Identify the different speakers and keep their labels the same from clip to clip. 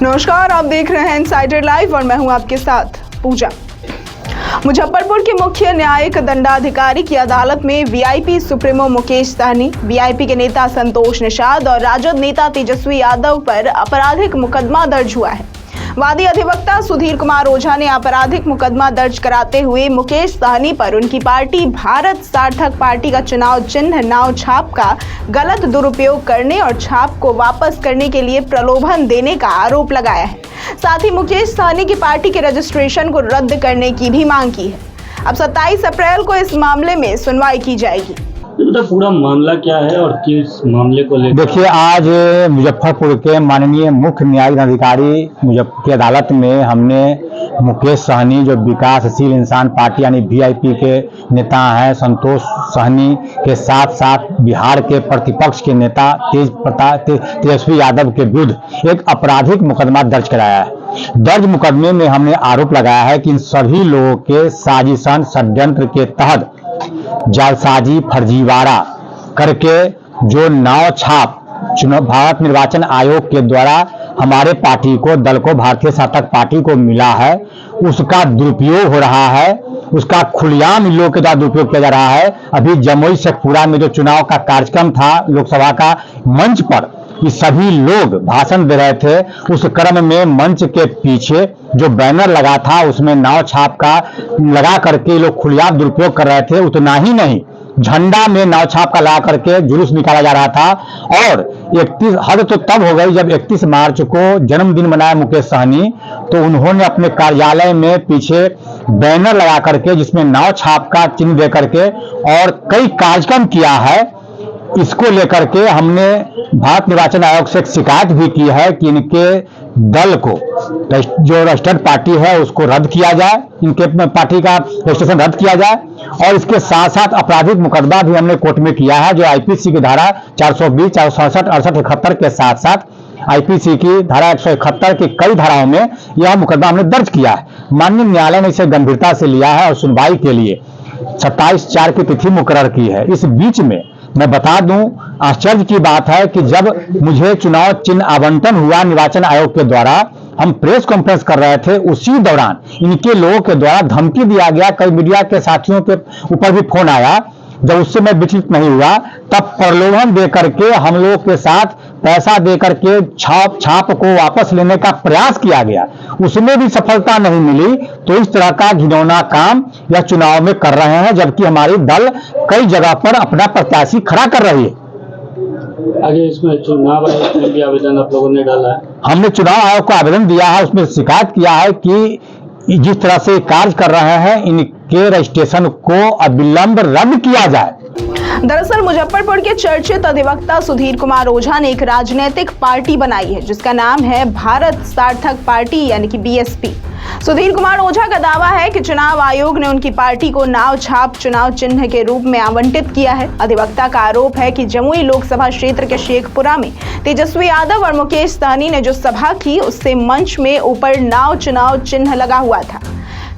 Speaker 1: नमस्कार, आप देख रहे हैं इनसाइडर लाइव और मैं हूं आपके साथ पूजा। मुजफ्फरपुर के मुख्य न्यायिक दंडाधिकारी की अदालत में VIP supremo Mukesh Sahni, VIP के नेता संतोष निषाद और राजद नेता तेजस्वी यादव पर आपराधिक मुकदमा दर्ज हुआ है। वादी अधिवक्ता सुधीर कुमार ओझा ने आपराधिक मुकदमा दर्ज कराते हुए मुकेश सहनी पर उनकी पार्टी भारत सार्थक पार्टी का चुनाव चिन्ह नाव छाप का गलत दुरुपयोग करने और छाप को वापस करने के लिए प्रलोभन देने का आरोप लगाया है। साथ ही मुकेश सहनी की पार्टी के रजिस्ट्रेशन को रद्द करने की भी मांग की है। अब 27 अप्रैल को इस मामले में सुनवाई की जाएगी।
Speaker 2: तो पूरा मामला क्या है और किस मामले को लेकर?
Speaker 3: देखिए, आज मुजफ्फरपुर के माननीय मुख्य न्यायिक अधिकारी मुजफ्फर की अदालत में हमने मुकेश सहनी, जो विकासशील इंसान पार्टी यानी वीआईपी के नेता हैं, संतोष सहनी के साथ साथ बिहार के प्रतिपक्ष के नेता तेजस्वी यादव के विरुद्ध एक आपराधिक मुकदमा दर्ज कराया है। दर्ज मुकदमे में हमने आरोप लगाया है कि इन सभी लोगों के साजिशन षड्यंत्र के तहत जालसाजी फर्जीवाड़ा करके जो नाव छाप चुनाव भारत निर्वाचन आयोग के द्वारा हमारे पार्टी को, दल को, भारतीय सार्थक पार्टी को मिला है, उसका दुरुपयोग हो रहा है। उसका खुलेआम इन लोगों के द्वारा दुरुपयोग किया जा रहा है। अभी जमुई शेखपुरा में जो चुनाव का कार्यक्रम था लोकसभा का, मंच पर ये सभी लोग भाषण दे रहे थे। उस क्रम में मंच के पीछे जो बैनर लगा था उसमें नाव छाप का लगा करके लोग खुलेआम दुरुपयोग कर रहे थे। उतना ही नहीं, झंडा में नाव छाप का लगा करके जुलूस निकाला जा रहा था। और 31 हद तो तब हो गई जब 31 मार्च को जन्मदिन मनाया मुकेश सहनी, तो उन्होंने अपने कार्यालय में पीछे बैनर लगा करके जिसमें नाव छाप का चिन्ह दे करके और कई कार्यक्रम किया है। इसको लेकर के हमने भारत निर्वाचन आयोग से एक शिकायत भी की है कि इनके दल को, जो रजिस्टर्ड पार्टी है, उसको रद्द किया जाए, इनके पार्टी का रजिस्ट्रेशन रद्द किया जाए। और इसके साथ साथ आपराधिक मुकदमा भी हमने कोर्ट में किया है, जो आईपीसी की धारा 420, 467, 68, 71 के साथ साथ आईपीसी की धारा 171 की कई धाराओं में यह मुकदमा हमने दर्ज किया है। माननीय न्यायालय ने इसे गंभीरता से लिया है और सुनवाई के लिए 27/4 की तिथि मुकर्रर की है। इस बीच में मैं बता दूं, आश्चर्य की बात है कि जब मुझे चुनाव चिन्ह आवंटन हुआ निर्वाचन आयोग के द्वारा, हम प्रेस कॉन्फ्रेंस कर रहे थे, उसी दौरान इनके लोगों के द्वारा धमकी दिया गया। कई मीडिया के साथियों के ऊपर भी फोन आया। जब उससे मैं विचलित नहीं हुआ, तब प्रलोभन दे करके हम लोगों के साथ पैसा दे करके छाप को वापस लेने का प्रयास किया गया। उसमें भी सफलता नहीं मिली। तो इस तरह का घिनौना काम यह चुनाव में कर रहे हैं, जबकि हमारी दल कई जगह पर अपना प्रत्याशी खड़ा कर रही है।
Speaker 2: आगे इसमें चुनाव आयोग में भी आवेदन आप लोगों ने डाला है? हमने
Speaker 3: चुनाव आयोग को आवेदन दिया है, उसमें शिकायत किया है कि जिस तरह से कार्य कर रहे हैं, इनके रजिस्ट्रेशन को अविलंब रद्द किया जाए।
Speaker 1: दरअसल मुजफ्फरपुर के चर्चित अधिवक्ता सुधीर कुमार ओझा ने एक राजनीतिक पार्टी बनाई है जिसका नाम है भारत सार्थक पार्टी यानी कि बीएसपी। सुधीर कुमार ओझा का दावा है कि चुनाव आयोग ने उनकी पार्टी को नाव छाप चुनाव चिन्ह के रूप में आवंटित किया है। अधिवक्ता का आरोप है कि जमुई लोकसभा क्षेत्र के शेखपुरा में तेजस्वी यादव और मुकेश सहनी ने जो सभा की, उससे मंच में ऊपर नाव चुनाव चिन्ह लगा हुआ था।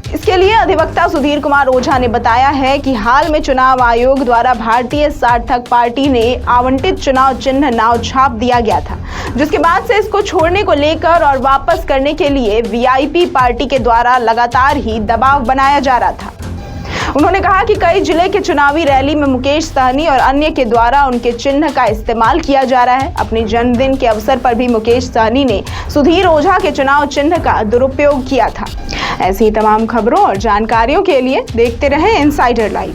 Speaker 1: इसके लिए अधिवक्ता सुधीर कुमार ओझा ने बताया है कि हाल में चुनाव आयोग द्वारा भारतीय सार्थक पार्टी ने आवंटित चुनाव चिन्ह नाव छाप दिया गया था, जिसके बाद से इसको छोड़ने को लेकर और वापस करने के लिए वीआईपी पार्टी के द्वारा लगातार ही दबाव बनाया जा रहा था। उन्होंने कहा कि कई जिले के चुनावी रैली में मुकेश सहनी और अन्य के द्वारा उनके चिन्ह का इस्तेमाल किया जा रहा है। अपने जन्मदिन के अवसर पर भी मुकेश सहनी ने सुधीर ओझा के चुनाव चिन्ह का दुरुपयोग किया था। ऐसी तमाम खबरों और जानकारियों के लिए देखते रहें इनसाइडर लाइव।